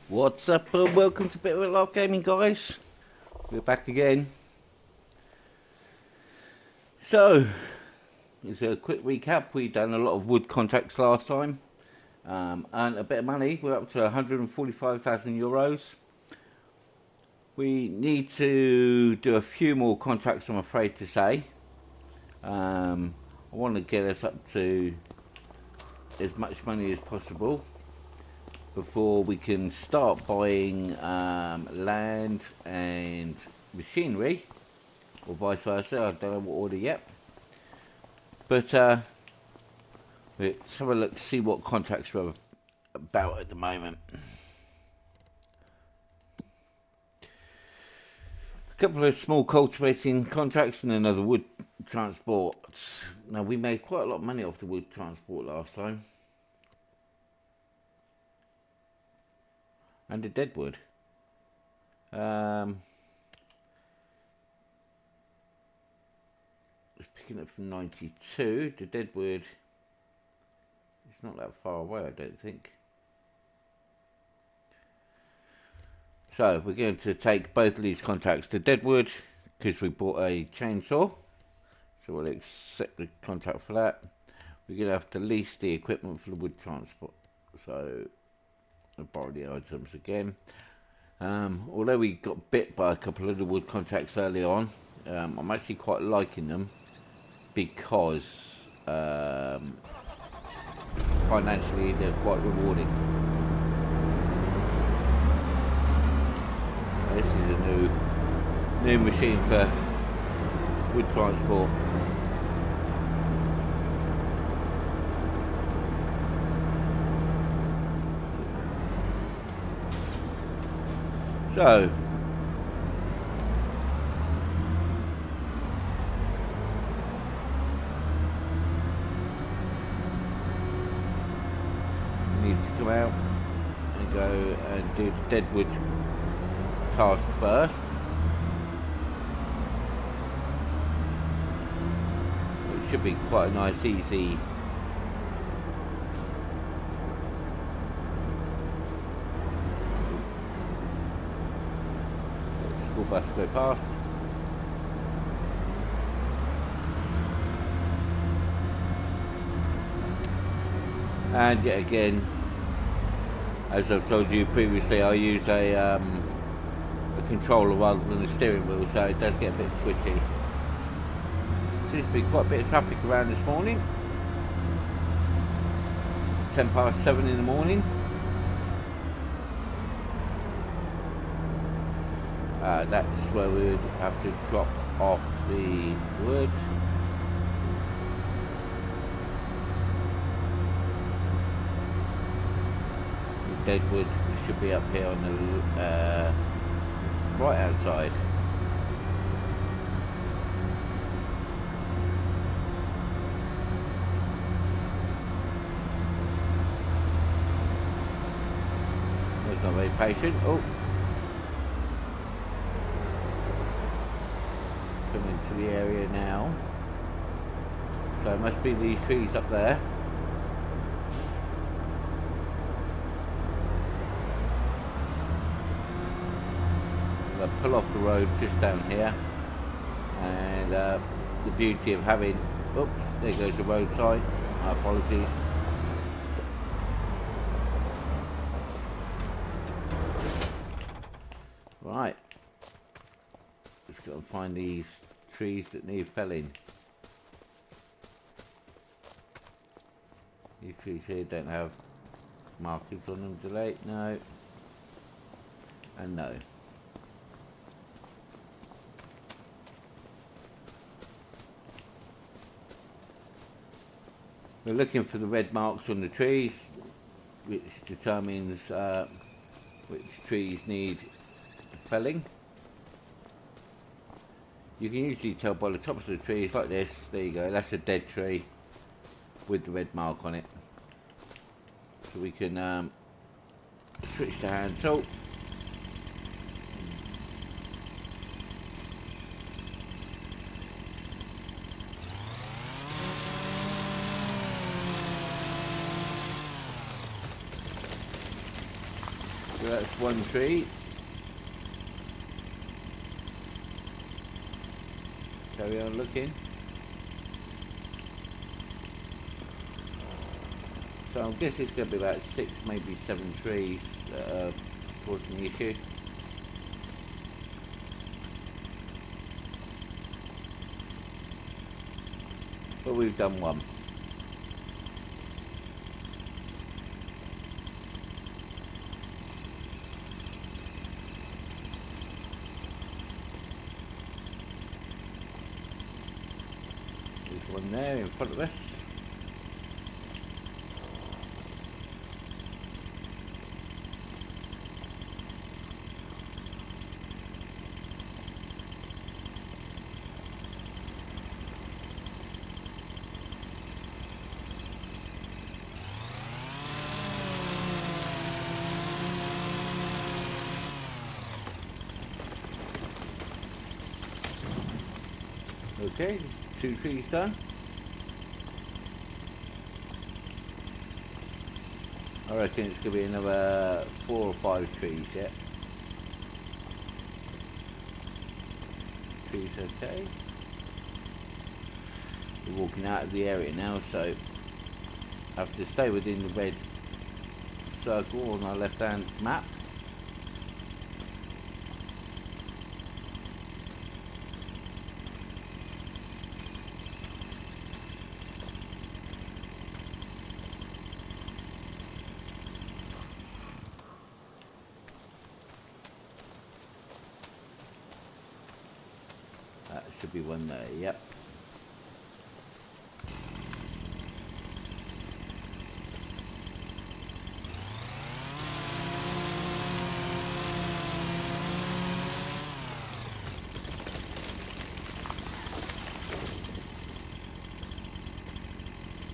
What's up and welcome to Bit of a Life Gaming, guys. We're back again. So, it's a quick recap. We done a lot of wood contracts last time. Earned a bit of money. We're up to 145,000 euros. We need to do a few more contracts, I'm afraid to say. I want to get us up to as much money as possible before we can start buying land and machinery, or vice versa. I don't know what order yet, but let's have a look, see what contracts we're about at the moment. A couple of small cultivating contracts and another wood transport. Now, we made quite a lot of money off the wood transport last time. And the Deadwood. It's picking up from 92. The Deadwood, it's not that far away, I don't think. So we're going to take both of these contracts. The Deadwood, because we bought a chainsaw, so we'll accept the contract for that. We're going to have to lease the equipment for the wood transport. So I'll borrow the items again. Although we got bit by a couple of the wood contracts early on, I'm actually quite liking them because financially they're quite rewarding. This is a new machine for wood transport. So, we need to come out and go and do the Deadwood task first. It should be quite a nice, easy school bus go past. And yet again, as I've told you previously, I use a controller rather than a steering wheel, so it does get a bit twitchy. Seems to be quite a bit of traffic around this morning. It's 7:10 in the morning. That's where we would have to drop off the wood. The Deadwood should be up here on the right hand side. It's not very patient. Oh. Into the area now, so it must be these trees up there. I'll pull off the road just down here, and the beauty of having, oops, there goes the road sign, my apologies. Right, let's go and find these trees that need felling. These trees here don't have markings on them, do they? No. And no. We're looking for the red marks on the trees, which determines which trees need felling. You can usually tell by the tops of the trees like this. There you go, that's a dead tree with the red mark on it. So we can switch to hand tool. So that's one tree. Carry on looking. So I guess it's going to be about 6, maybe 7 trees that are causing the issue. But we've done one. There's one there in front of us. Okay, 2 trees done. I reckon it's going to be another 4 or 5 trees yet. Trees okay. We're walking out of the area now, so I have to stay within the red circle on our left hand map. That should be one there, yep.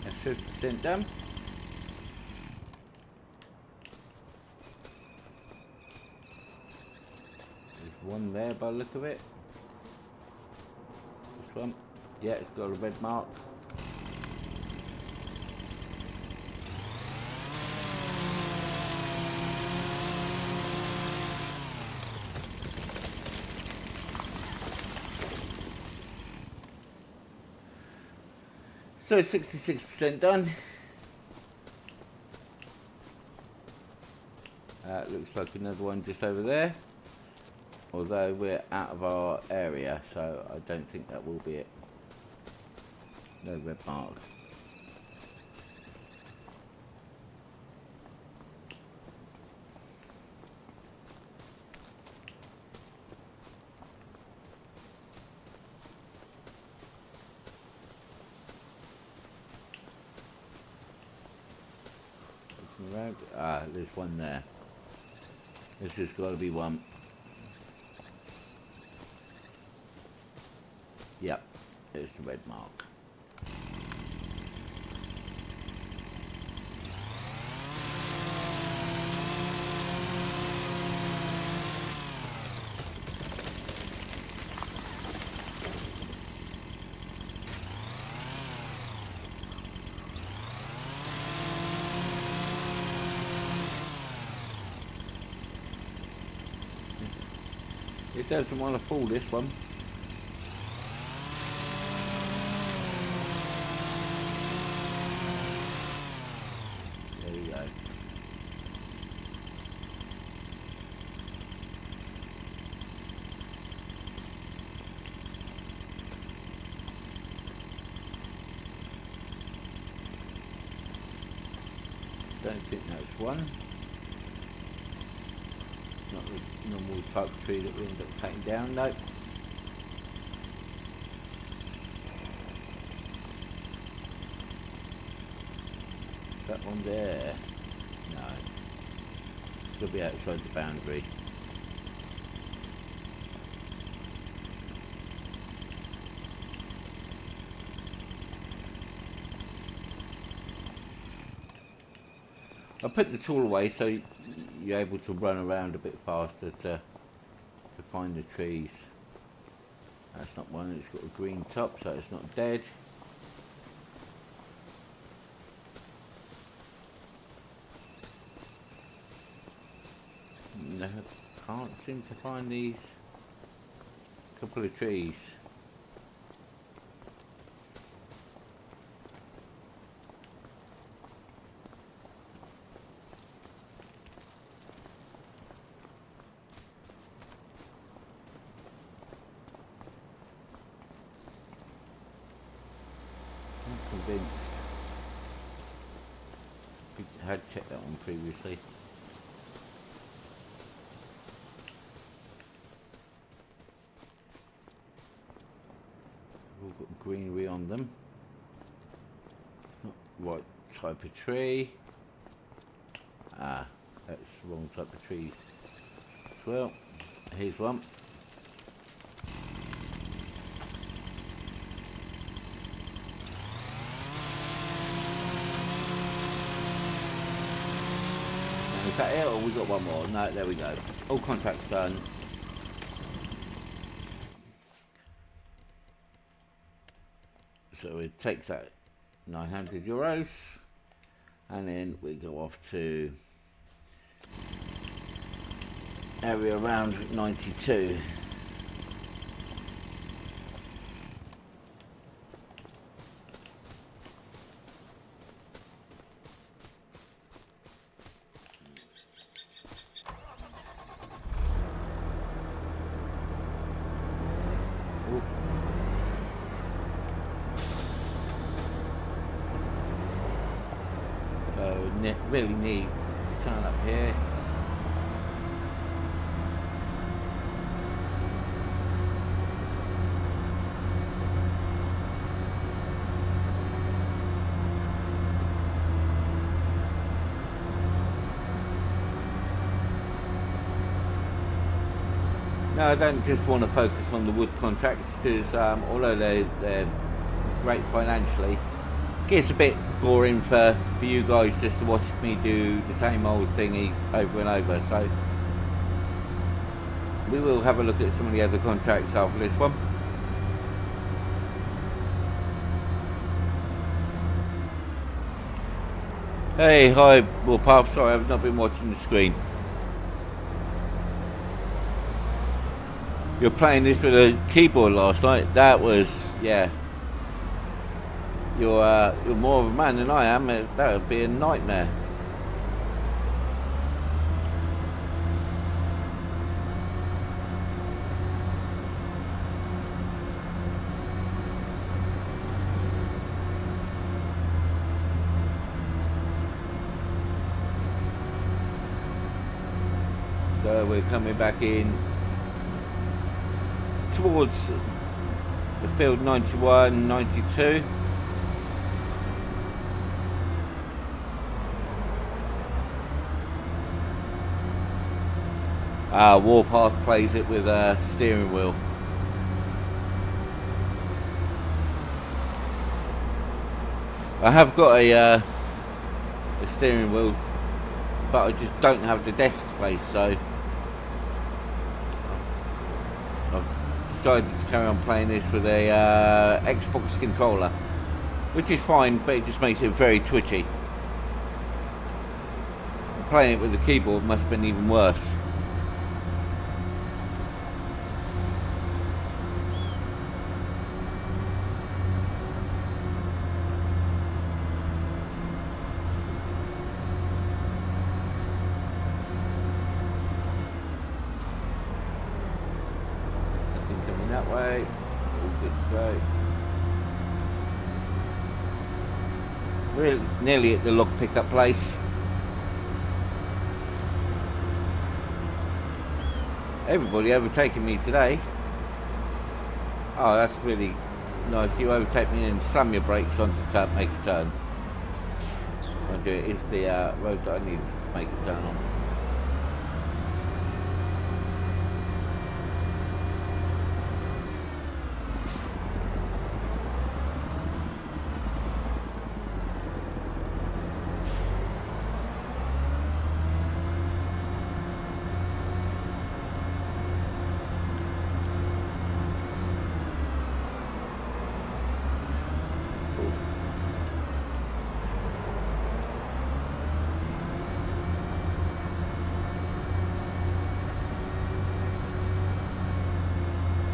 That's 50% done. There's one there by the look of it. This one, yeah, it's got a red mark. So 66% done. Looks like another one just over there. Although we're out of our area, so I don't think that will be it. No red mark. Looking around. Ah, there's one there. This has got to be one. Yep, it's the red mark. It doesn't want to fall, this one. There we go. Don't think that's one. Not the normal type of tree that we end up cutting down, no. That one there? No. It's got to be outside the boundary. I put the tool away so you're able to run around a bit faster to find the trees. That's not one, it's got a green top, so it's not dead. can't seem to find these couple of trees. I'm convinced. I had checked that one previously. We've all got greenery on them. It's not the right type of tree. Ah, that's the wrong type of tree. Well, here's one. Is that it, or we got one more? No, there we go. All contracts done. So it takes that €900, and then we go off to area around 92. Really need to turn up here. No, I don't just want to focus on the wood contracts because although they're great financially, it gets a bit boring for you guys just to watch me do the same old thingy over and over. So we will have a look at some of the other contracts after this one. Hey, hi, Warpath. Sorry, I've not been watching the screen. You're playing this with a keyboard last night. That was, yeah. You're more of a man than I am. That would be a nightmare. So we're coming back in towards the field 91, 92. Warpath plays it with a steering wheel. I have got a steering wheel, but I just don't have the desk space, so I've decided to carry on playing this with a Xbox controller, which is fine, but it just makes it very twitchy. Playing it with the keyboard must have been even worse. That way, all good to go. We're nearly at the log pickup place. Everybody overtaking me today. Oh, that's really nice. You overtake me and slam your brakes on to make a turn. Mind you, it is the road that I need to make a turn on.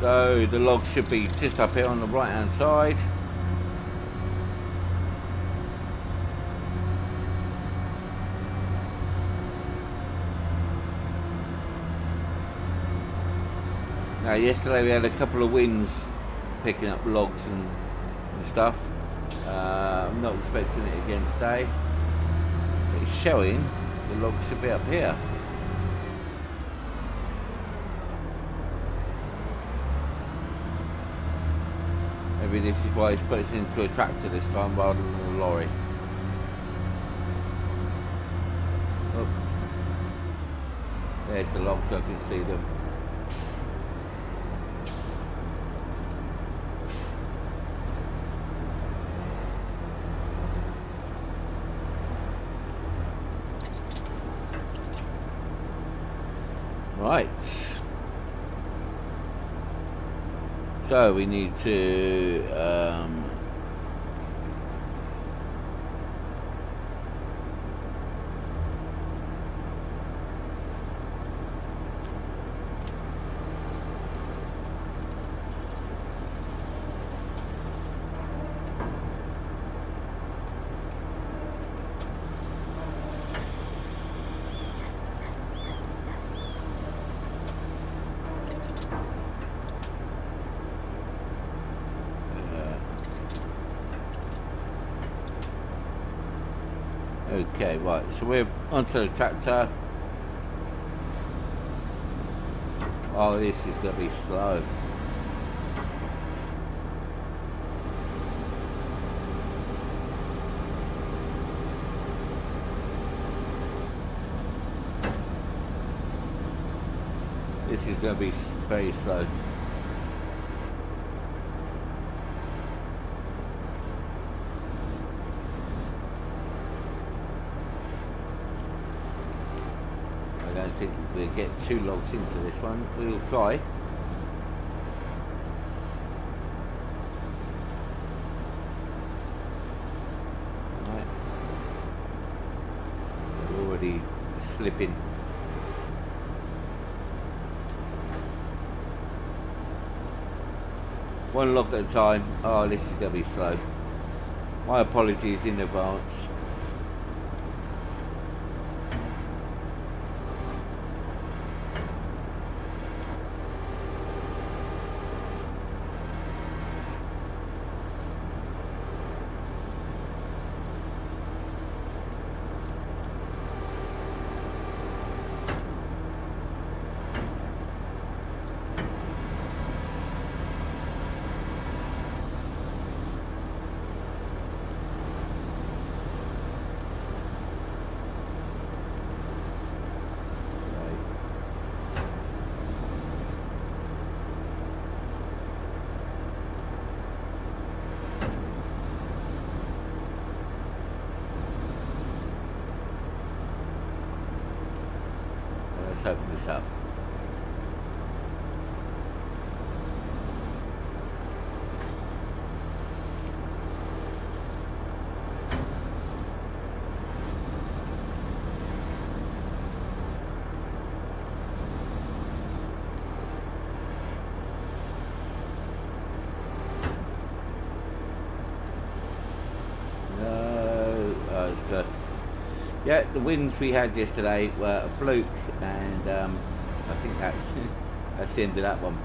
So the log should be just up here on the right hand side. Now yesterday we had a couple of winds picking up logs and stuff. I'm not expecting it again today. It's showing the log should be up here. Maybe this is why he's put it into a tractor this time rather than a lorry. Oh. There's the logs, I can see them. Right, so we need to okay, right, so we're onto the tractor. Oh, this is going to be slow. This is going to be very slow. I don't think we'll get 2 logs into this one. We'll try. Right. We're already slipping. One log at a time. Oh, this is going to be slow. My apologies in advance. Let's open this up. No, oh, it's good. Yeah, the winds we had yesterday were a fluke, and I think that's the end of that one.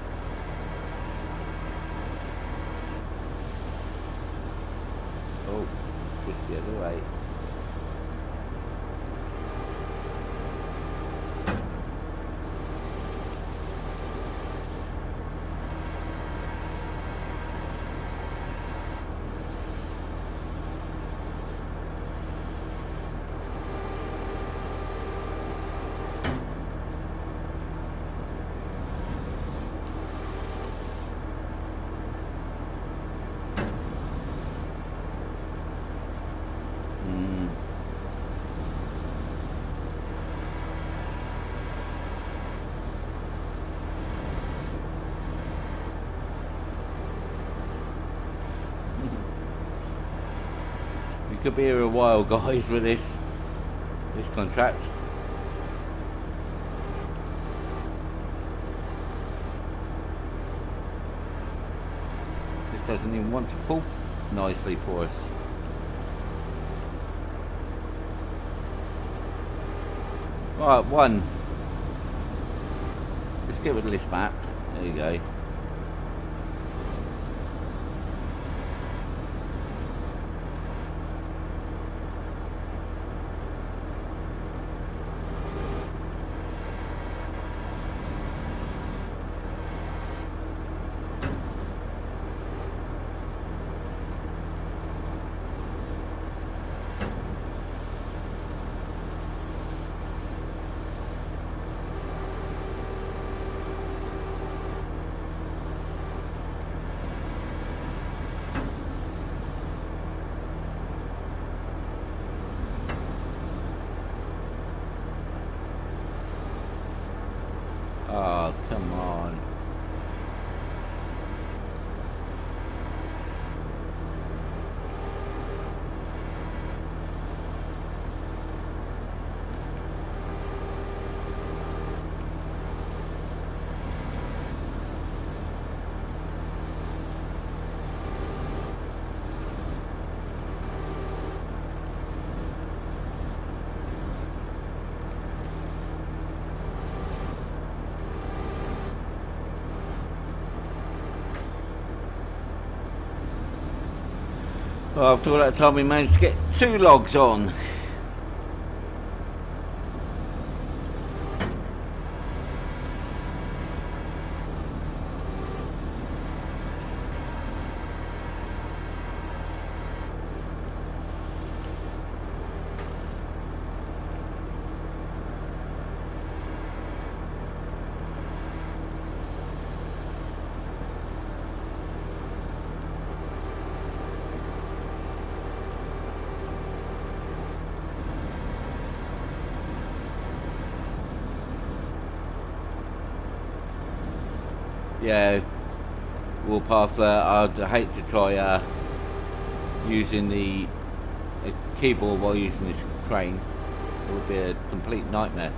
Oh, twist the other way. Could be here a while, guys, with this contract. doesn't even want to pull nicely for us. Right, one. Let's get rid of this map. There you go. Oh, come on. Well, after all that time, we managed to get 2 logs on. Yeah, we'll pass that. I'd hate to try using the keyboard while using this crane. It would be a complete nightmare.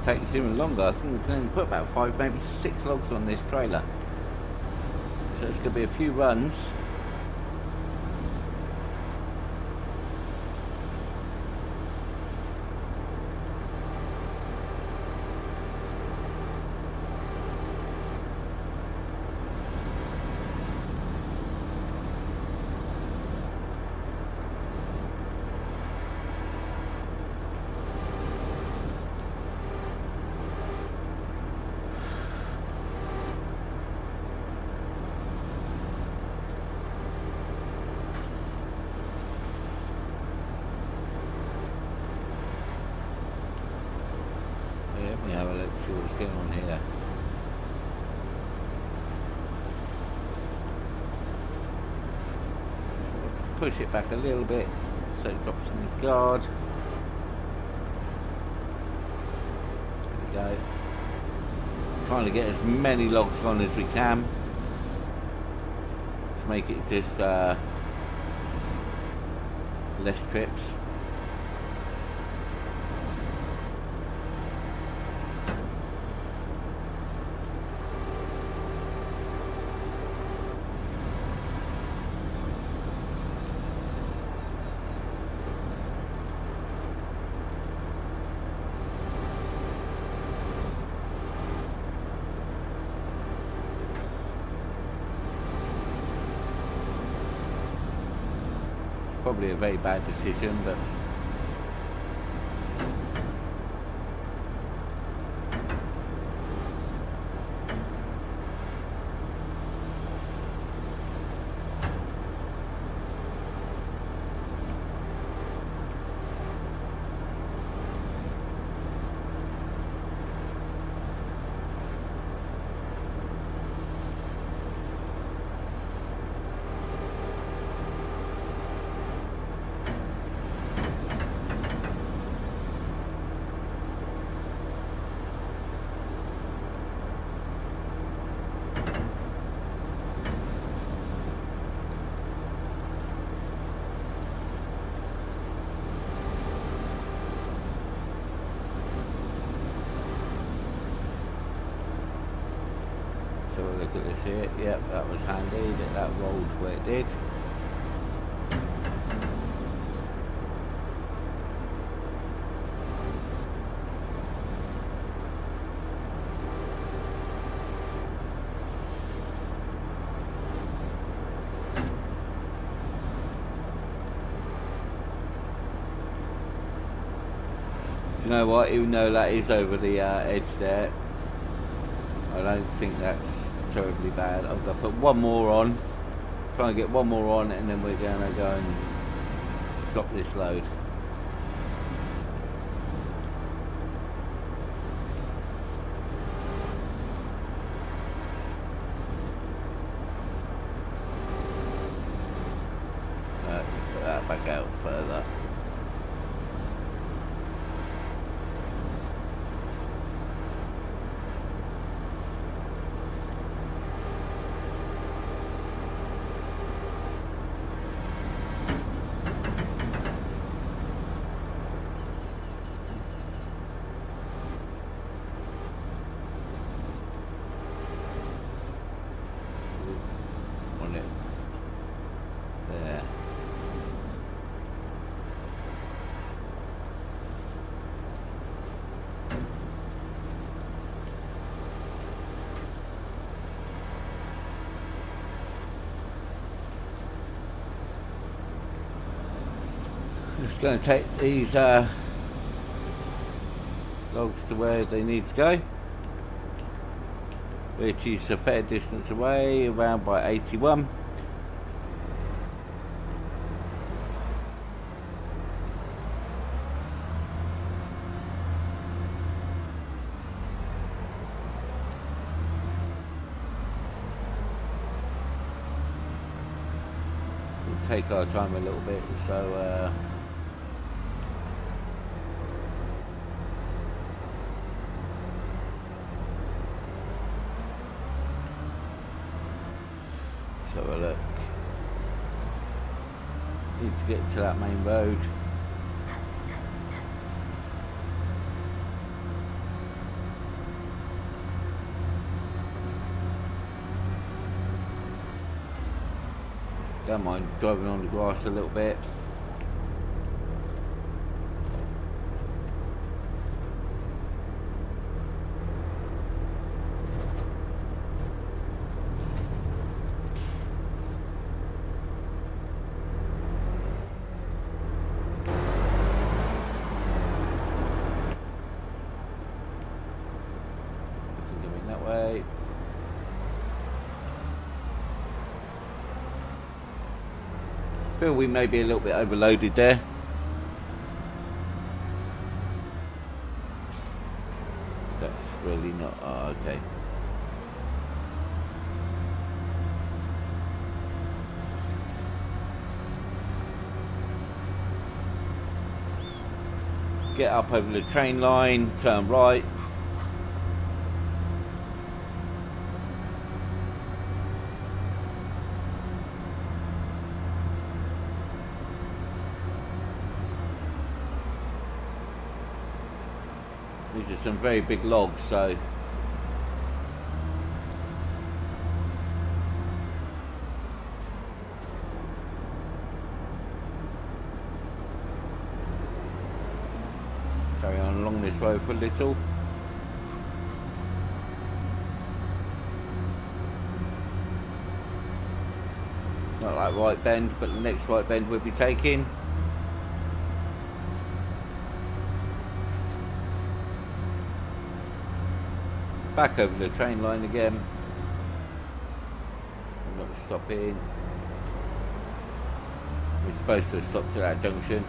Takes even longer. I think we can only put about 5, maybe 6 logs on this trailer. So it's going to be a few runs. Let me have a look, see what's going on here. Push it back a little bit so it drops in the guard. There we go. Trying to get as many logs on as we can to make it just less trips. Probably a very bad decision, but so we'll look at this here. Yep, that was handy that rolled where it did. You know what, even though that is over the edge there, I don't think that's terribly bad. I'm going to put one more on, try and get one more on, and then we're going to go and drop this load. Put that back out further. There. Just going to take these logs to where they need to go, which is a fair distance away, around by 81. We'll take our time a little bit, so let's have a look. Need to get to that main road. Don't mind driving on the grass a little bit. Going that way. Feel we may be a little bit overloaded there. That's really not. Oh, okay. Get up over the train line, turn right. These are some very big logs, so carry on along this road for a little. Not like right bend, but the next right bend we'll be taking. Back over the train line again. I'm not stopping. We're supposed to have stopped at that junction.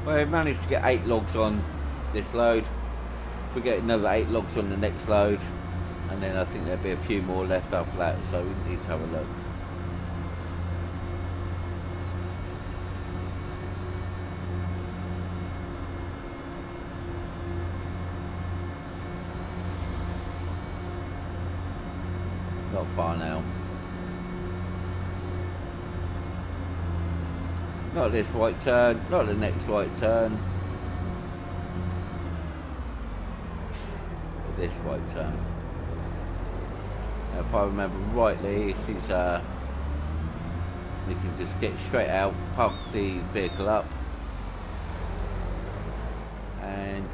Well, we managed to get 8 logs on this load. If we get another 8 logs on the next load, and then I think there'll be a few more left after that, so we need to have a look. Not far now. Not this right turn, not the next right turn. But this right turn. Now, if I remember rightly, this is we can just get straight out, park the vehicle up, and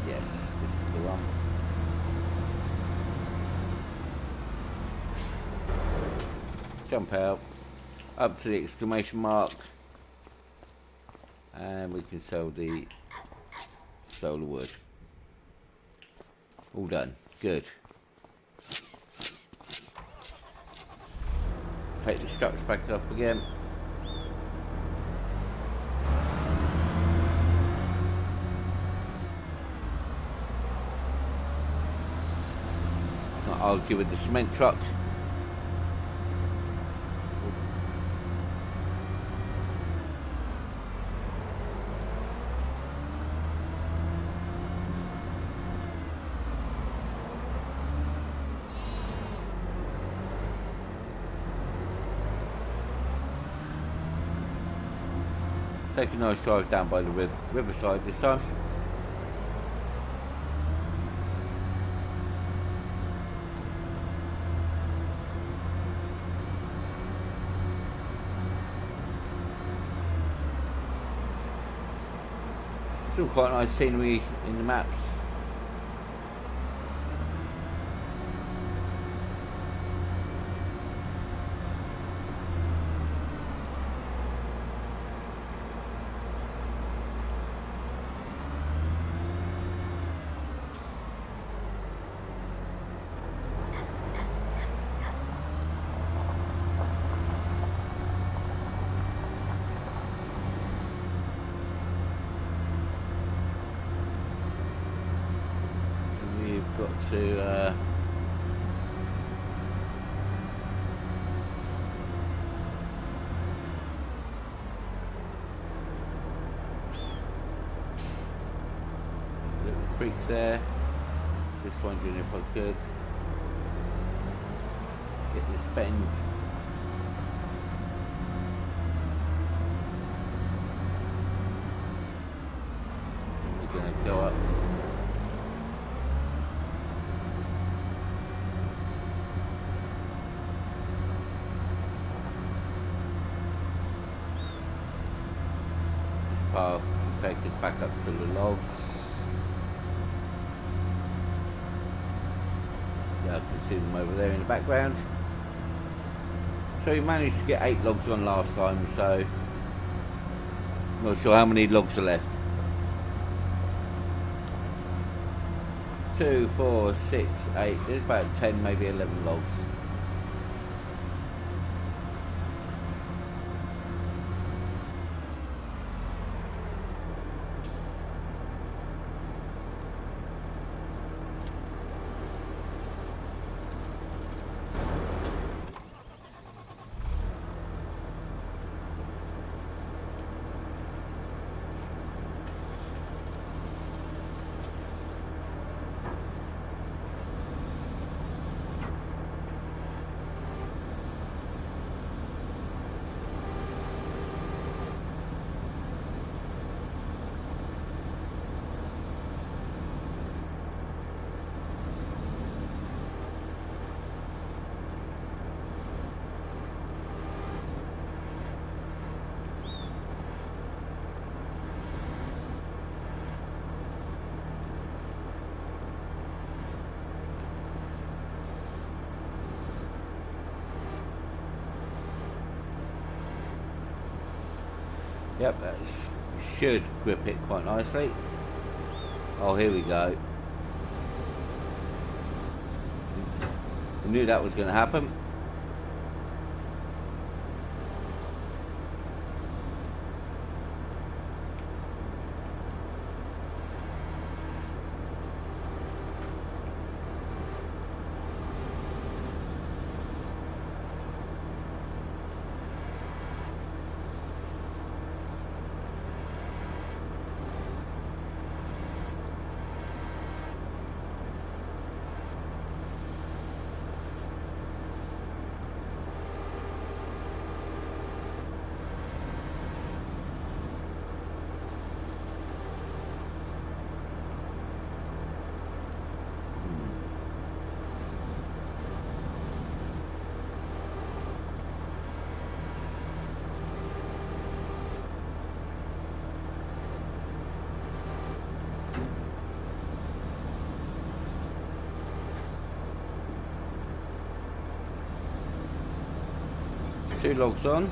yes, this is the one. Jump out, up to the exclamation mark, and we can sell the wood. All done. Good. Take the struts back up again. Not argue with the cement truck. Take a nice drive down by the riverside this time. Still quite nice scenery in the maps. Got to little creek there. Just wondering if I could get this bend. And we're going to go up. Path to take us back up to the logs. Yeah, I can see them over there in the background. So we managed to get 8 logs on last time, so not sure how many logs are left. 2, 4, 6, 8. There's about 10, maybe 11 logs. Yep, that should grip it quite nicely. Oh, here we go. I knew that was going to happen. Two logs on.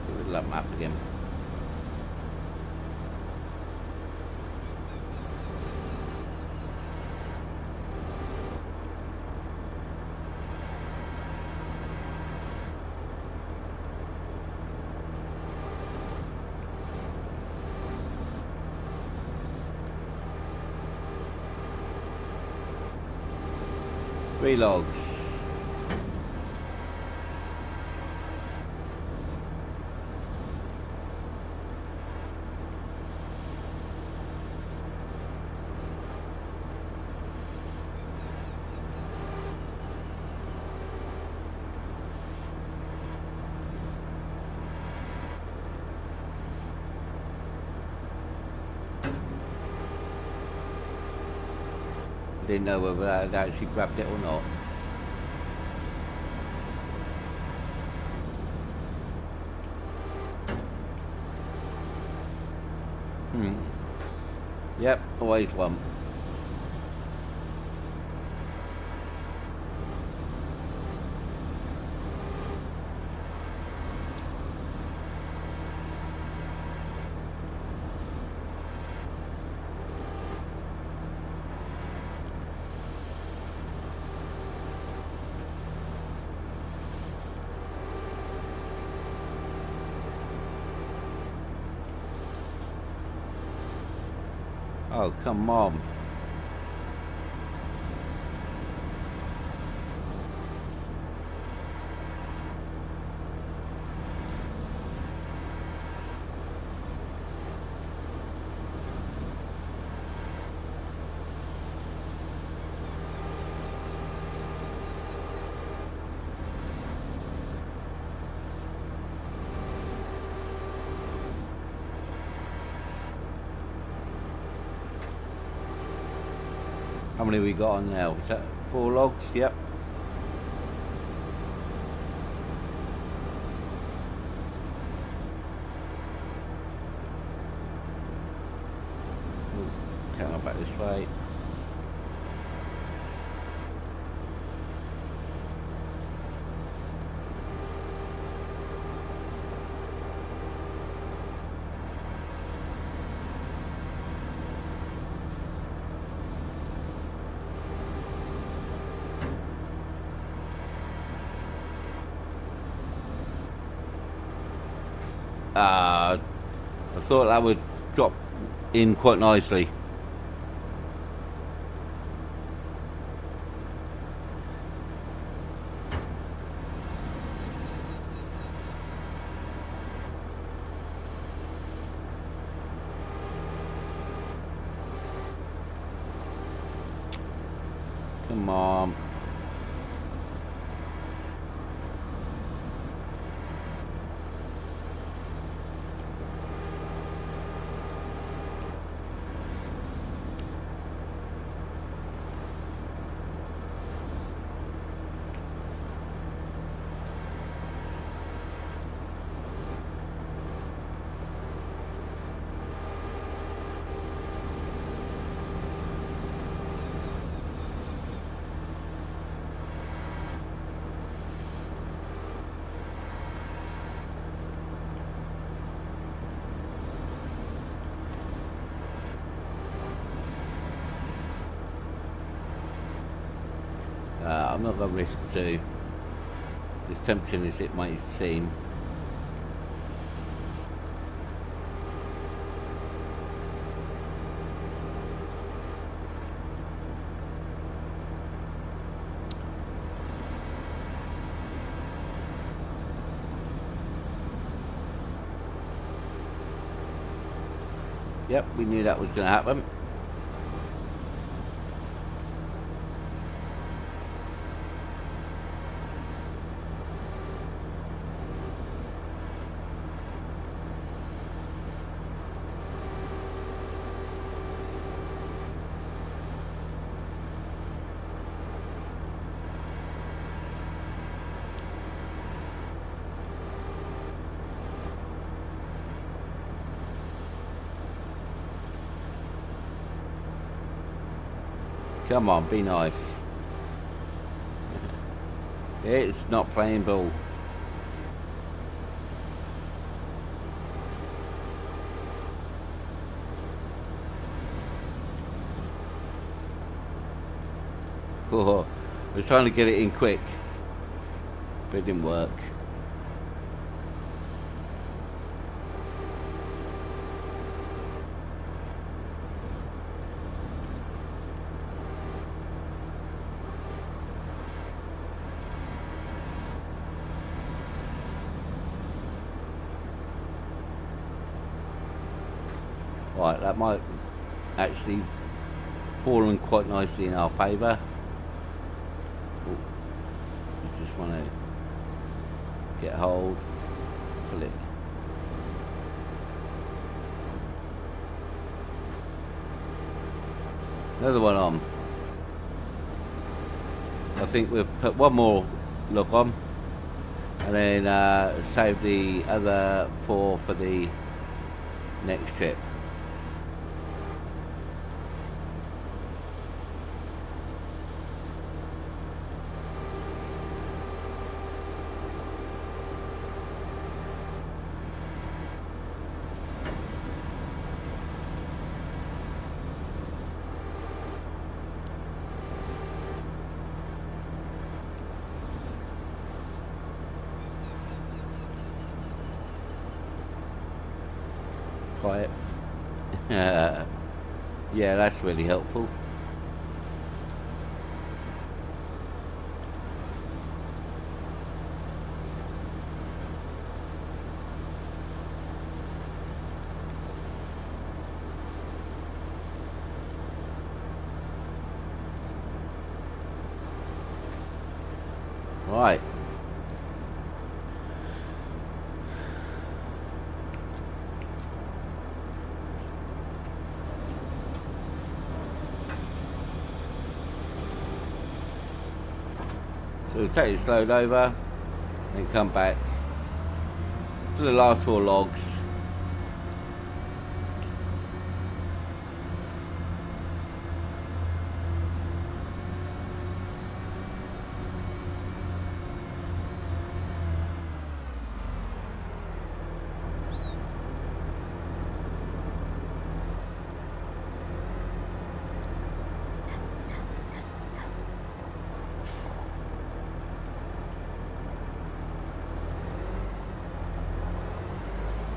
Look at that map again. Three logs. Didn't know whether that had actually grabbed it or not. Yep, always one. Oh, come on. How many we got on now? Is that 4 logs? Yep. Count on back this way. I thought that would drop in quite nicely. Come on. of a risk too, as tempting as it might seem. Yep, we knew that was going to happen. Come on, be nice. It's not playing ball. Oh, I was trying to get it in quick, but it didn't work. Right, that might actually fallen quite nicely in our favour. I just want to get hold, pull it. Another one on. I think we'll put one more look on, and then save the other 4 for the next trip. Try it. Yeah, that's really helpful. Right. So we'll take this load over and come back to the last 4 logs.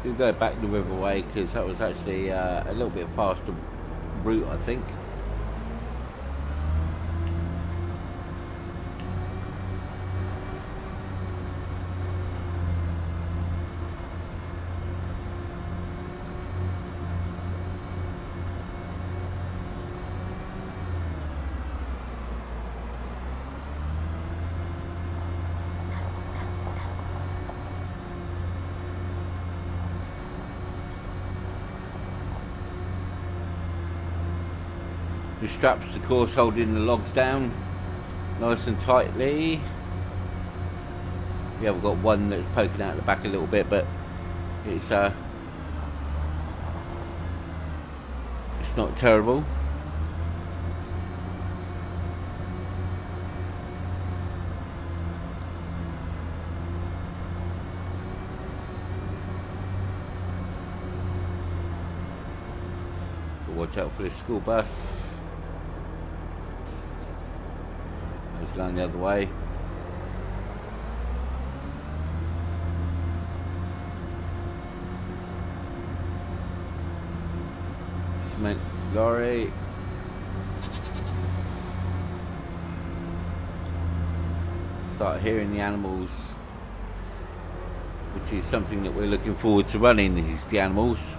We'll go back the river way because that was actually a little bit faster route, I think. The straps, of course, holding the logs down nice and tightly. Yeah, we've got one that's poking out the back a little bit, but it's not terrible. But watch out for this school bus. As Someone's going the other way. Cement lorry. Start hearing the animals, which is something that we're looking forward to running, is the animals.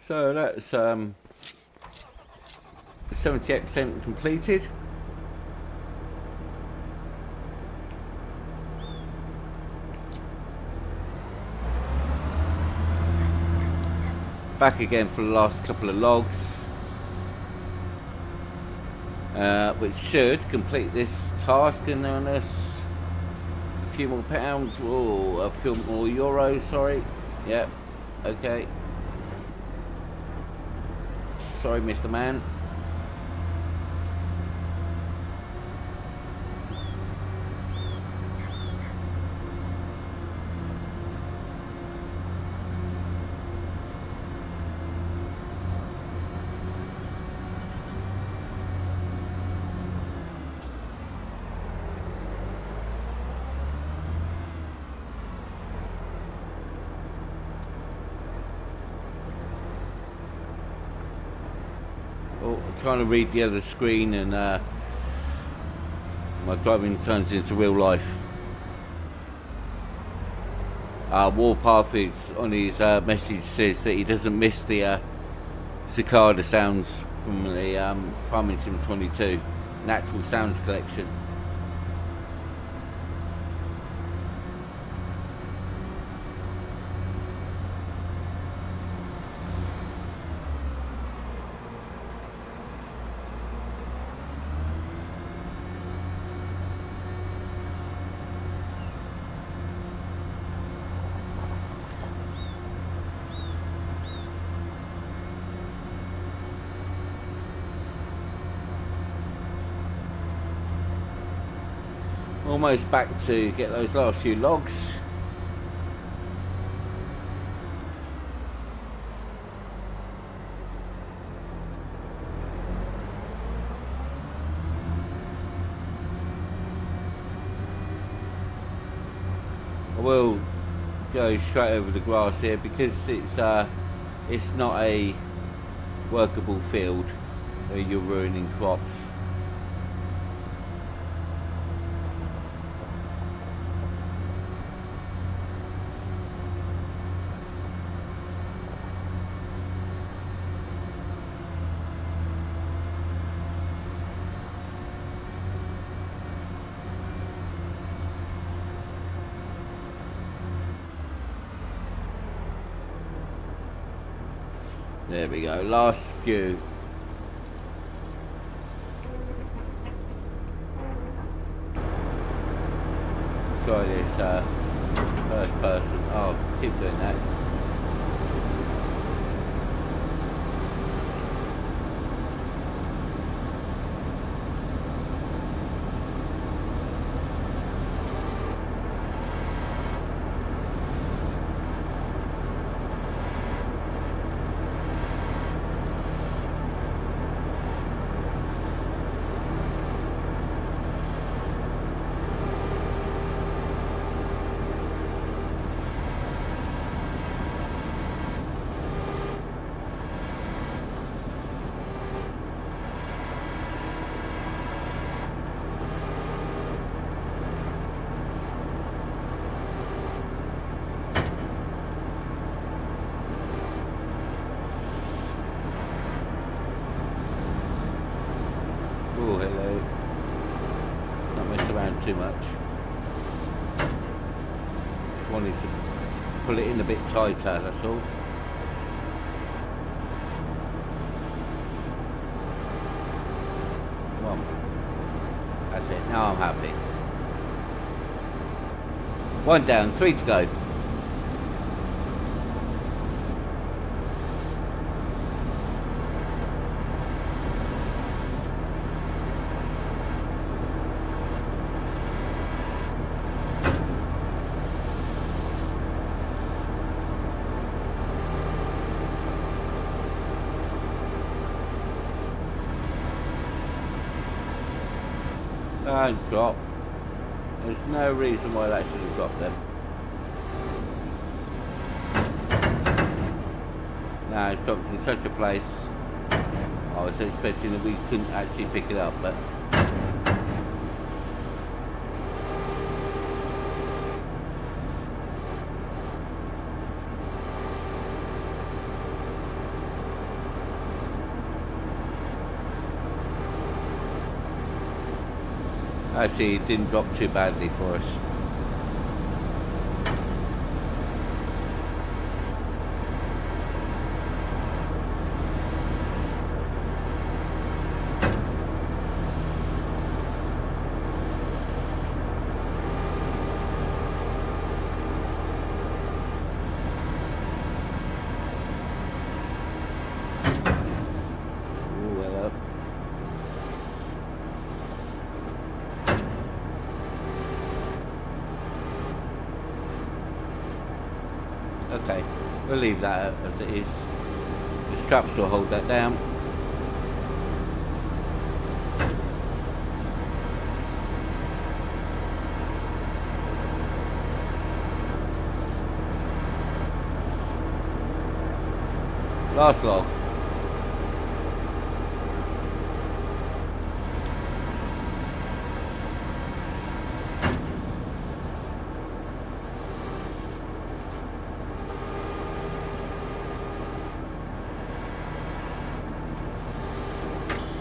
So that's 78% completed. Back again for the last couple of logs, which should complete this task and earn us a few more pounds, or a few more euros, sorry. Yep, okay. Sorry, Mr. Man. Trying to read the other screen, and my driving turns into real life. Warpath is on his message, says that he doesn't miss the cicada sounds from the Farming Sim 22 natural sounds collection. Almost back to get those last few logs. I will go straight over the grass here because it's not a workable field where you're ruining crops. There we go, last few. Try this first person. Oh, keep doing that. Oh, hello. Let's not mess around too much. Just wanted to pull it in a bit tighter, that's all. Come on. That's it, now I'm happy. 1 down, 3 to go. Don't drop. There's no reason why that should have dropped them. No, it's dropped in such a place. I was expecting that we couldn't actually pick it up, but actually it didn't drop too badly for us. Okay, we'll leave that as it is. The straps will hold that down. Last log.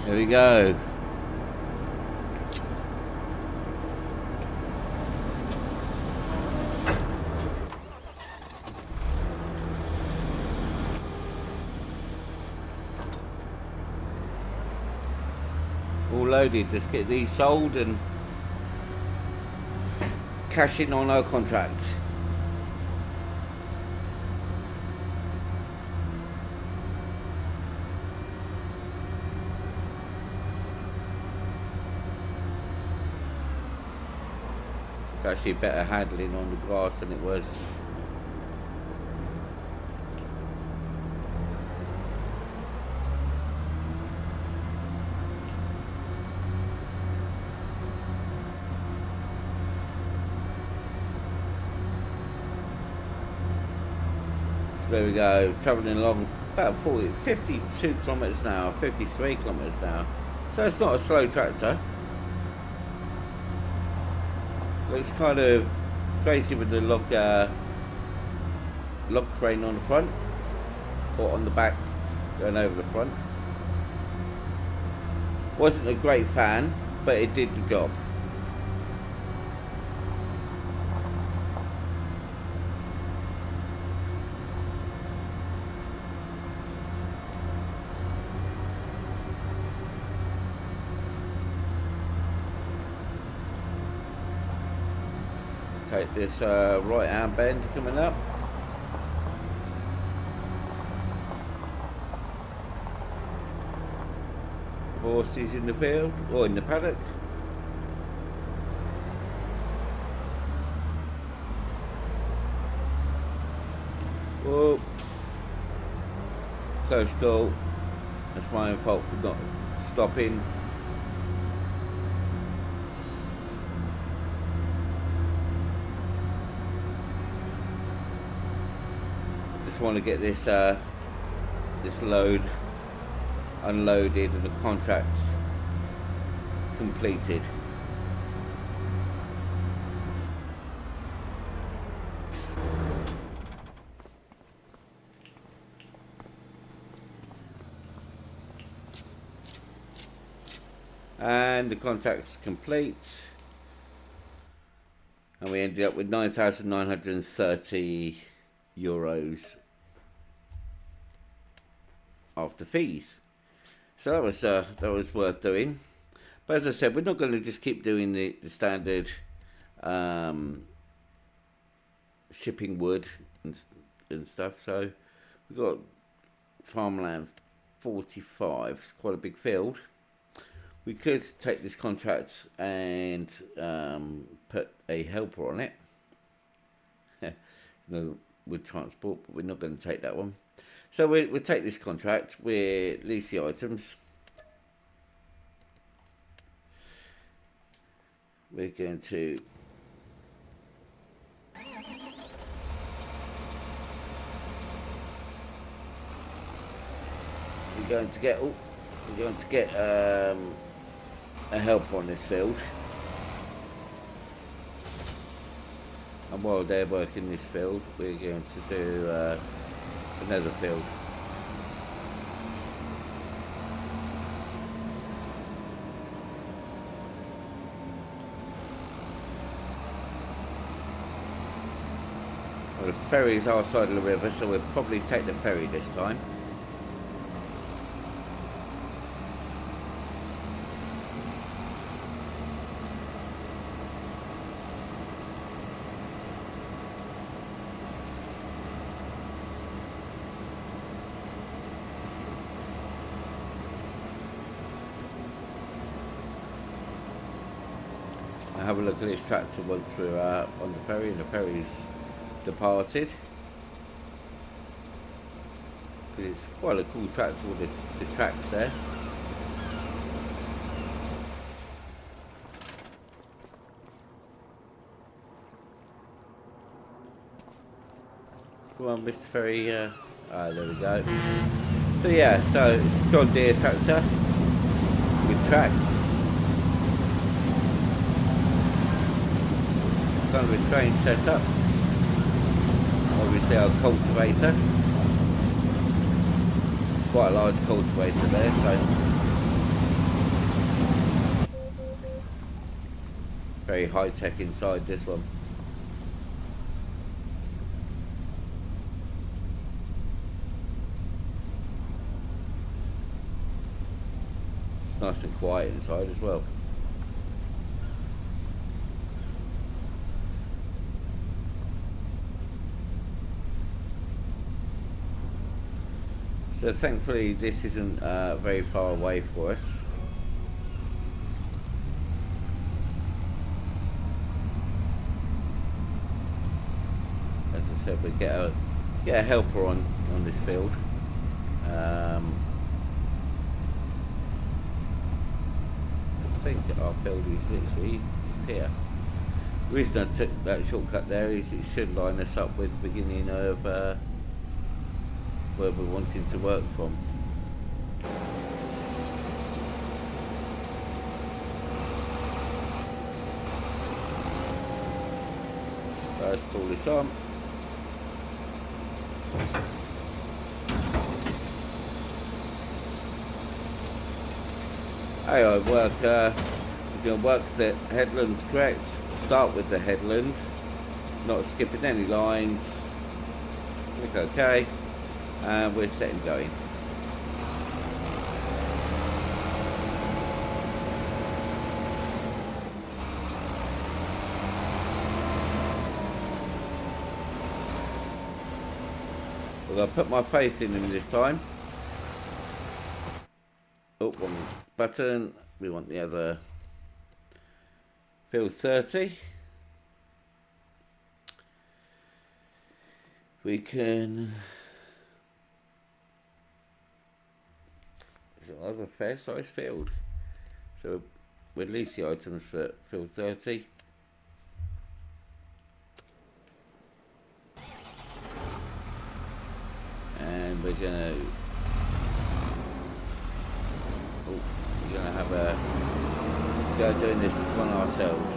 There we go. All loaded. Let's get these sold and cash in on our contracts. It's actually better handling on the grass than it was. So there we go, travelling along about 52 kilometres an hour, 53 kilometres an hour. So it's not a slow tractor. Looks kind of crazy with the log crane on the front or on the back going over the front. Wasn't a great fan, but it did the job. Take this right hand bend coming up. Horses in the field or in the paddock. Whoa. Close call. That's my own fault for not stopping. Want to get this this load unloaded and the contracts completed. And the contract's complete, and we ended up with €9,930 after fees. So that was worth doing. But as I said, we're not going to just keep doing the standard shipping wood and stuff. So we've got farmland 45. It's quite a big field. We could take this contract and put a helper on it. No wood transport, but we're not going to take that one. So we'll take this contract, we'll lease the items. we're going to get a helper on this field, and while they're working this field, we're going to do another field. Well, the ferry's our side of the river, so we'll probably take the ferry this time. Have a look at this tractor once we're on the ferry, and the ferry's departed. It's quite a cool tractor with the tracks there. Come on, Mr. Ferry. There we go. So yeah, so it's John Deere tractor with tracks. Kind of a strange setup. Obviously our cultivator, quite a large cultivator there, so very high tech inside this one. It's nice and quiet inside as well. So thankfully this isn't very far away for us. As I said, we get a helper on this field. I think our field is literally just here. The reason I took that shortcut there is it should line us up with the beginning of where we're wanting to work from. So let's pull this on. Hey, we're going to work the headlands correct. Start with the headlands, not skipping any lines. Click OK. And we're set and going. Well, I'll put my faith in him this time. Oh, one button. We want the other field 30. We can. Another fair size field, so we'll release the items for field 30. And we're gonna have a go doing this one ourselves.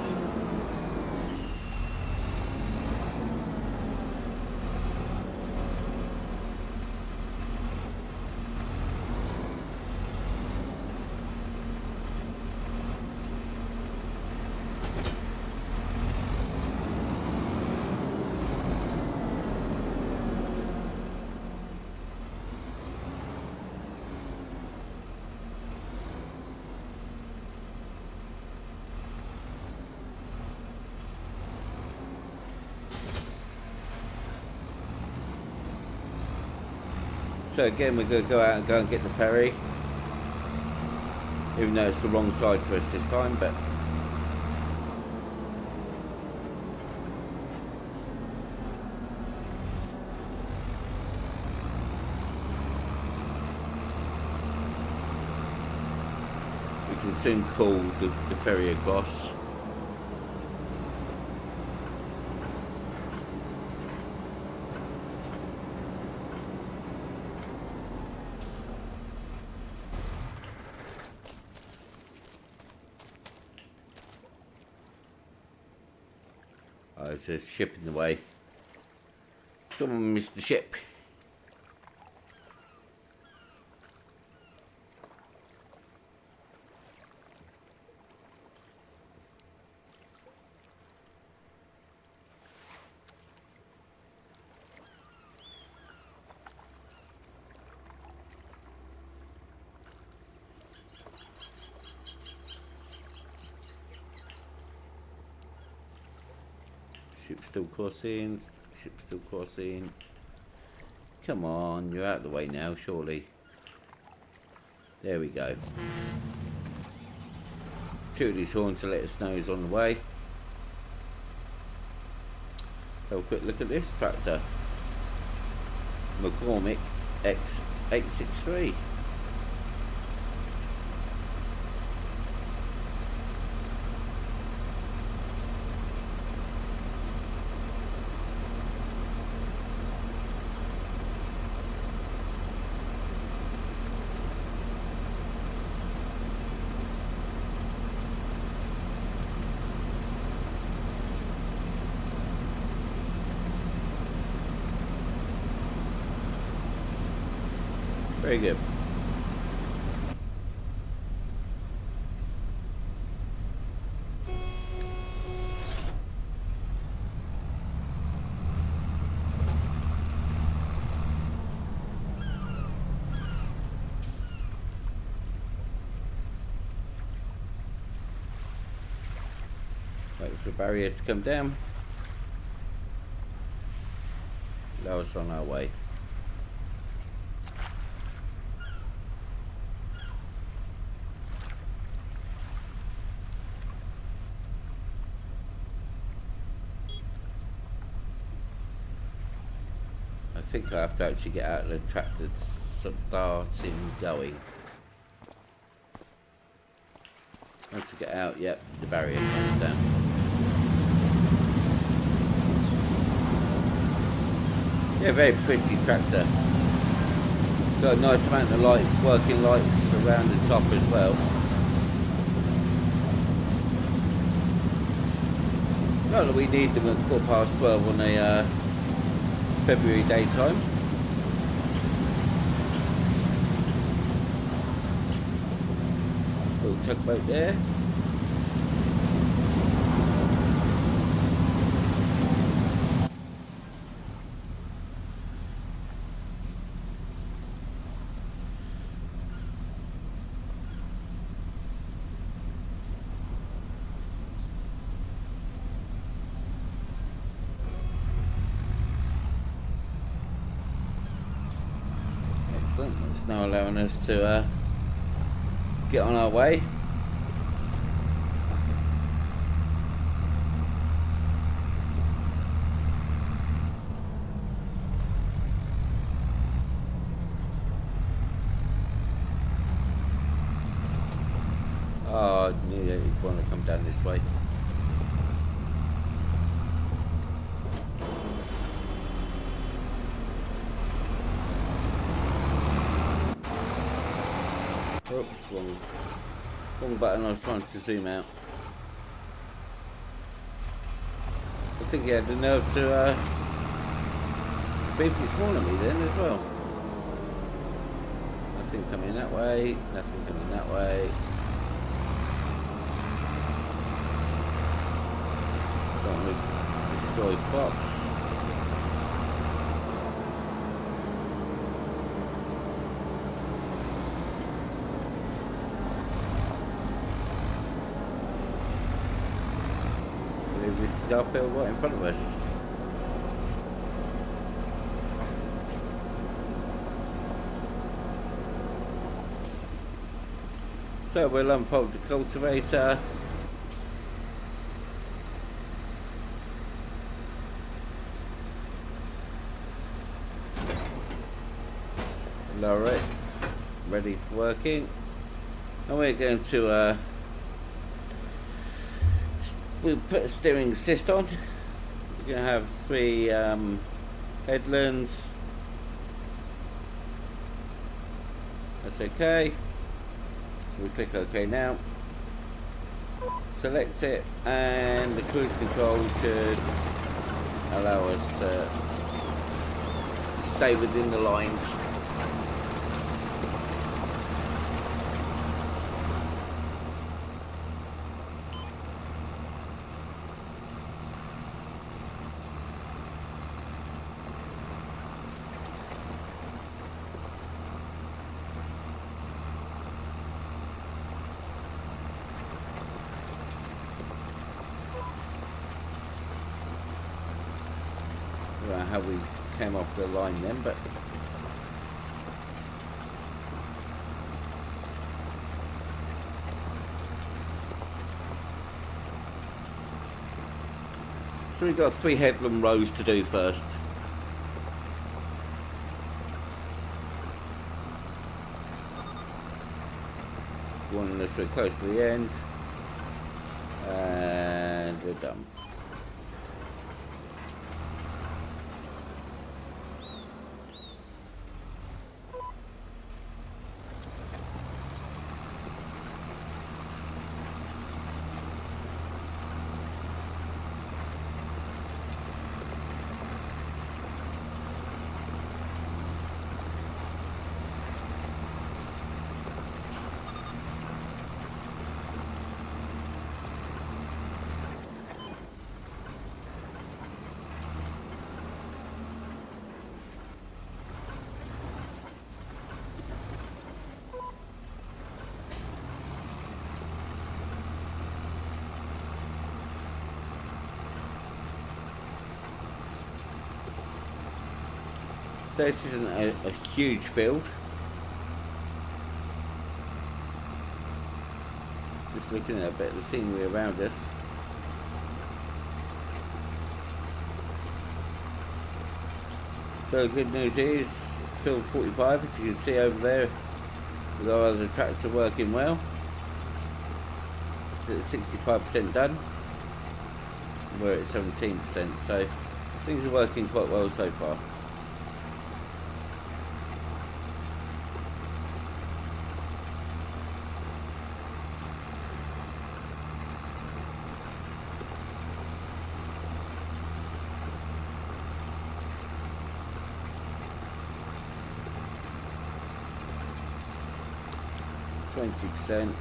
So again, we're going to go out and get the ferry, even though it's the wrong side for us this time, but we can soon call the ferry across. Oh, there's a ship in the way. Come on, Mr. Ship. Ship still crossing. Ship still crossing. Come on, you're out of the way now, surely. There we go. Toot his horn to let us know he's on the way. So a quick look at this tractor. McCormick X863. Very good. Wait for the barrier to come down. Lower us on our way. I think I have to actually get out of the tractor to start him going. Once I get out, yep, the barrier comes down. Yeah, very pretty tractor. Got a nice amount of lights, working lights around the top as well. Not that we need them at 12:15 on a February daytime. Little tugboat there. Excellent, that's now allowing us to get on our way. Oh, I knew that you'd want to come down this way. Oops, wrong button. I was trying to zoom out. I think he had the nerve to beep his horn at me then as well. Nothing coming that way. Nothing coming that way. Don't want to destroy crops. This is uphill right in front of us. So we'll unfold the cultivator. Lower it. Ready for working. And we're going to we'll put a steering assist on. We're going to have 3 headlands. That's okay. So we click OK now. Select it, and the cruise control should allow us to stay within the lines. How we came off the line then, but so we've got 3 headland rows to do first. One let's get close to the end, and we're done. So this isn't a huge field. Just looking at a bit of the scenery around us. So the good news is, field 45, as you can see over there, with our other tractor working well. It's at 65% done. We're at 17%, so things are working quite well so far. %. And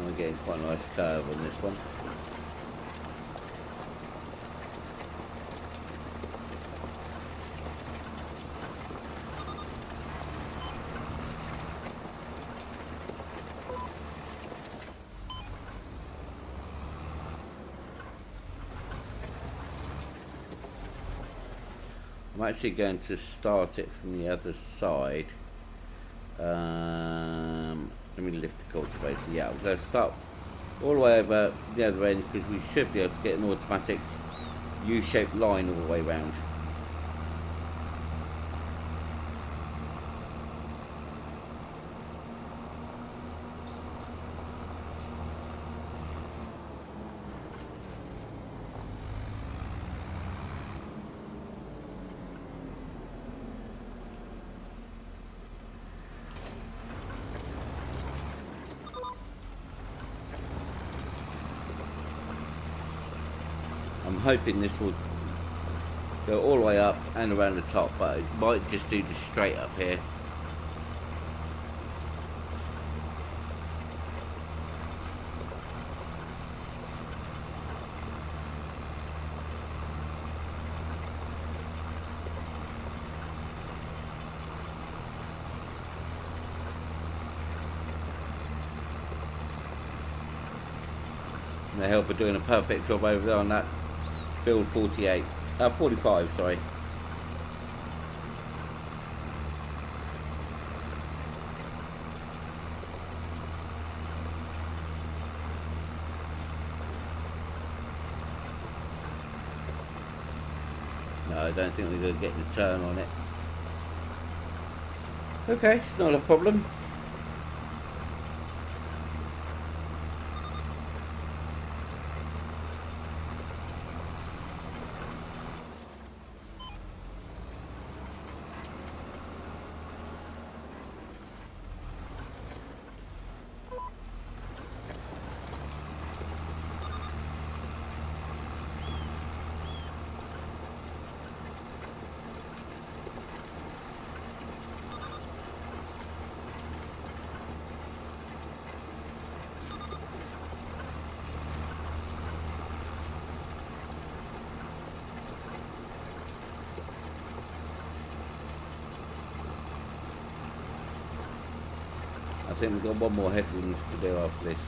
we're getting quite a nice curve on this one. I'm actually going to start it from the other side. Let me lift the cultivator. Yeah, I'm going to start all the way over the other end because we should be able to get an automatic U-shaped line all the way round. I'm hoping this will go all the way up and around the top, but it might just do this straight up here. And the helper doing a perfect job over there on that field 45, sorry. No, I don't think we're going to get the turn on it. Okay, it's not a problem. I think we've got one more headlands to do after this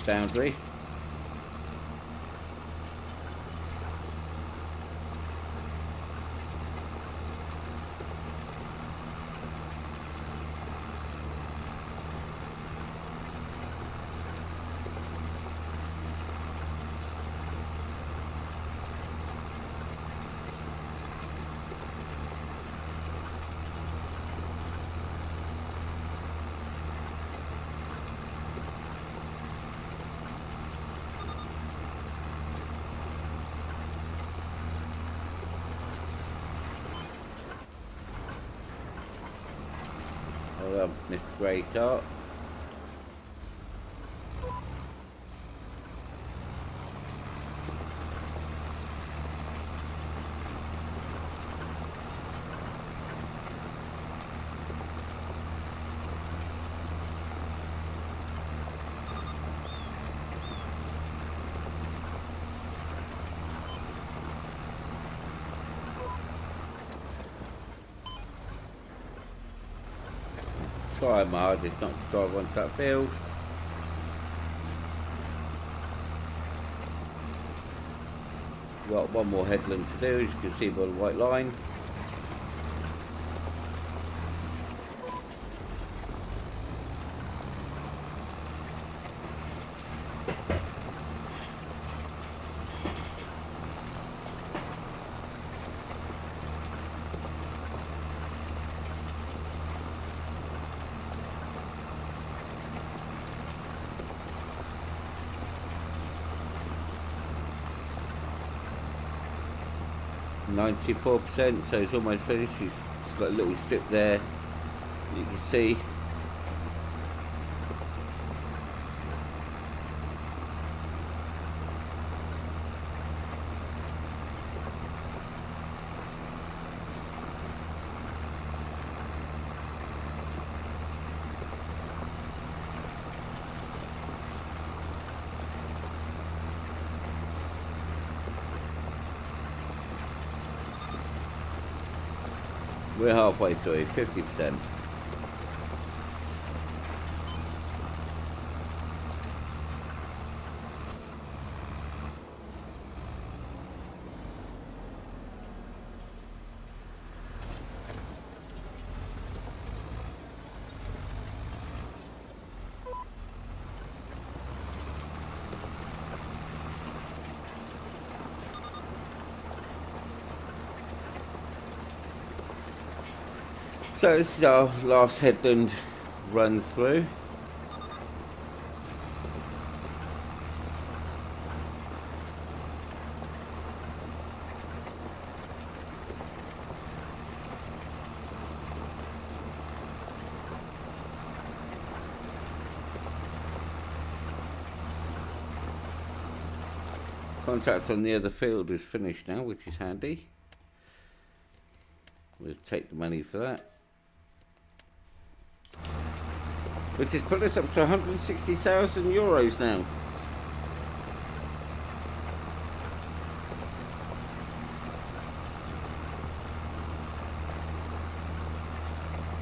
boundary. Hold up, Mr. Grey Cart. Try my hardest not to drive onto that field. Got one more headland to do, as you can see by the white line. %, so it's almost finished. It's just got a little strip there you can see. We're halfway through, 50%. So this is our last headland run through. Contract on the other field is finished now, which is handy. We'll take the money for that. Which has put us up to €160,000 now.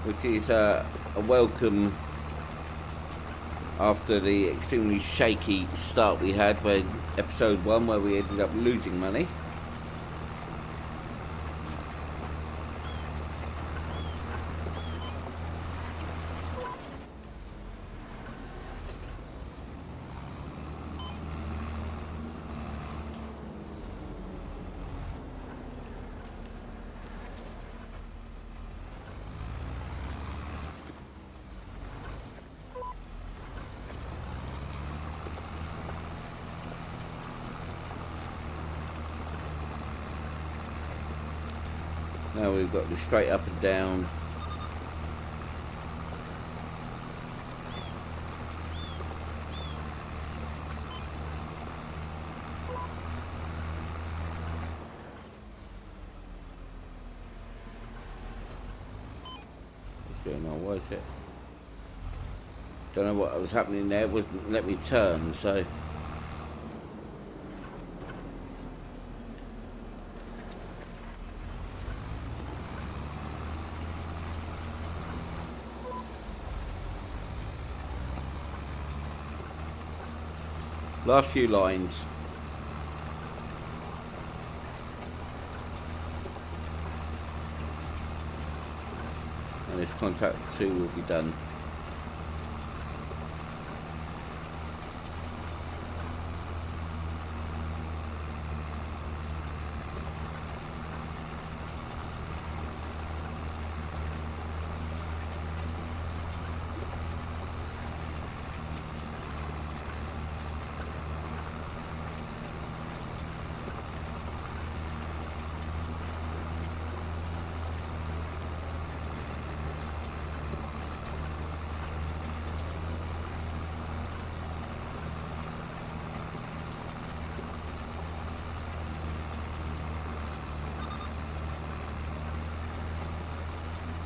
Which is a welcome after the extremely shaky start we had by episode 1, where we ended up losing money. Now we've got the straight up and down. What's going on? Why is it? Don't know what was happening there. It wouldn't let me turn, so. Last few lines. And this contract 2 will be done.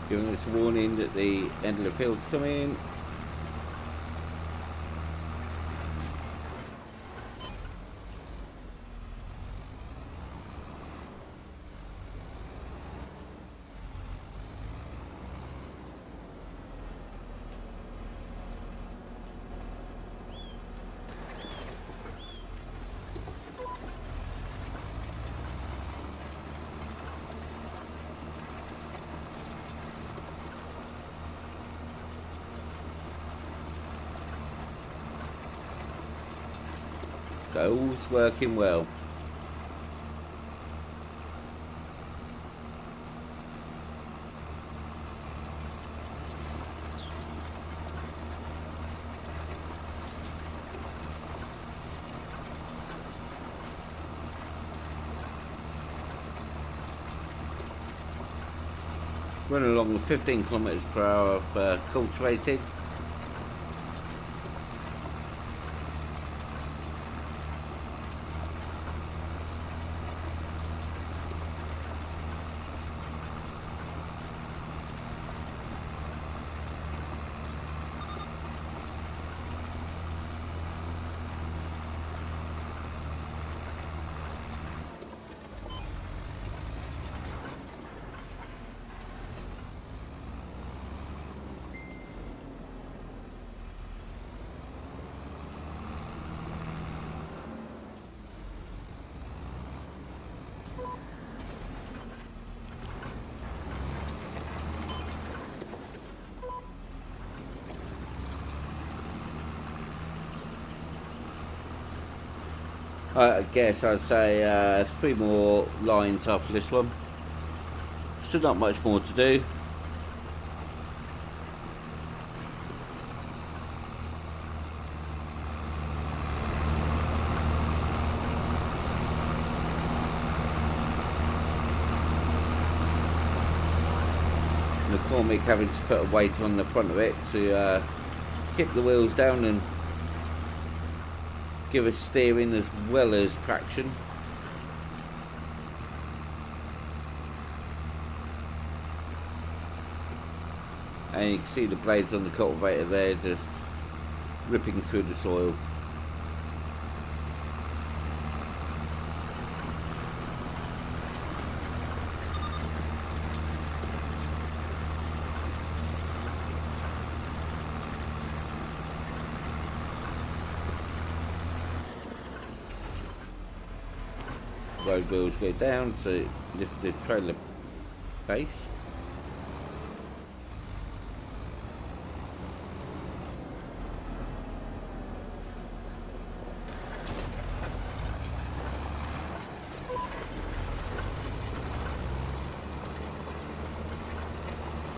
Giving us a warning that the end of the field's coming. So all's working well. Running along with 15 kilometers per hour of cultivating. I guess I'd say 3 more lines after this one. Still not much more to do. McCormick having to put a weight on the front of it to keep the wheels down and give us steering as well as traction. And you can see the blades on the cultivator there just ripping through the soil. Road wheels go down to lift the trailer base.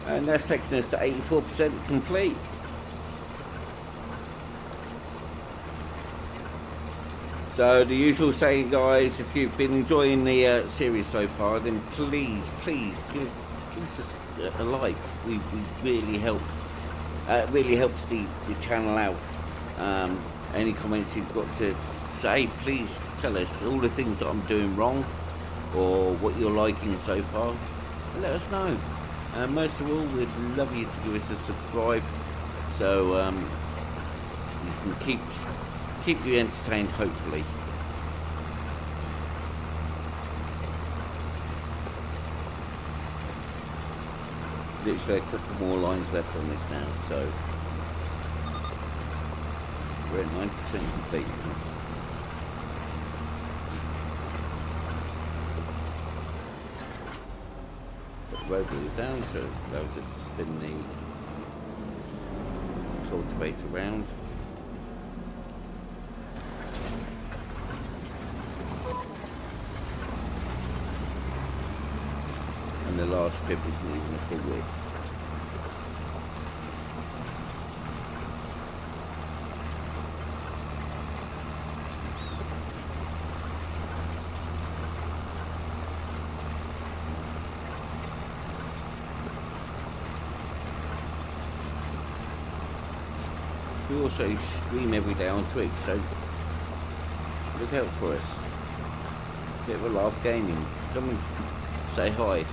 And that's taking us to 84% complete. So the usual saying, guys, if you've been enjoying the series so far, then please give us a like. We really help. It really helps the channel out. Any comments you've got to say, please tell us. All the things that I'm doing wrong, or what you're liking so far, let us know. Most of all, we'd love you to give us a subscribe, so you can keep you entertained, hopefully. Literally a couple more lines left on this now, so we're at 90% complete. Put the road wheels down, so it allows us to spin the cultivator around. And the last strip isn't even a full width. We also stream every day on Twitch, so look out for us. Bit of a laugh gaming. Come and say hi.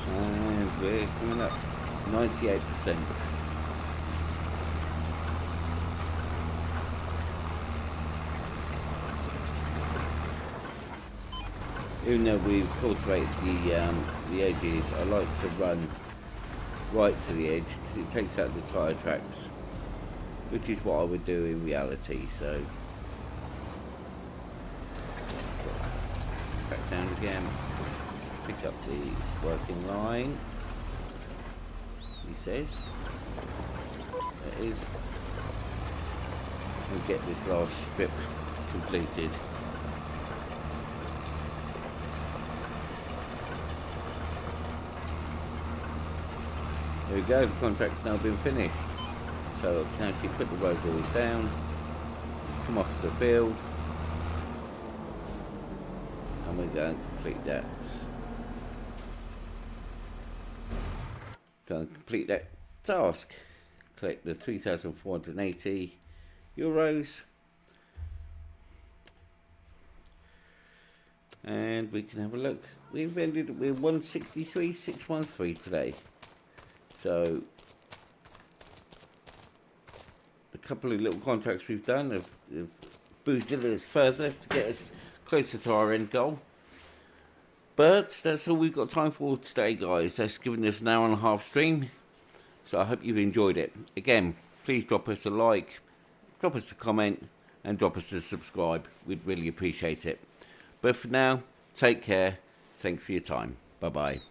And we're coming up 98%. Even though we've cultivated the edges, I like to run right to the edge because it takes out the tyre tracks, which is what I would do in reality. So back down again, pick up the working line, he says. That is, we'll get this last strip completed. There we go, the contract's now been finished. So I can actually put the road wheels down, come off the field, and we're going to complete that. Go and complete that task. Collect the 3,480 euros. And we can have a look. We've ended with 163,613 today. So a couple of little contracts we've done have boosted us further to get us closer to our end goal. But that's all we've got time for today, guys. That's given us an hour and a half stream. So I hope you've enjoyed it. Again, please drop us a like, drop us a comment, and drop us a subscribe. We'd really appreciate it. But for now, take care. Thanks for your time. Bye-bye.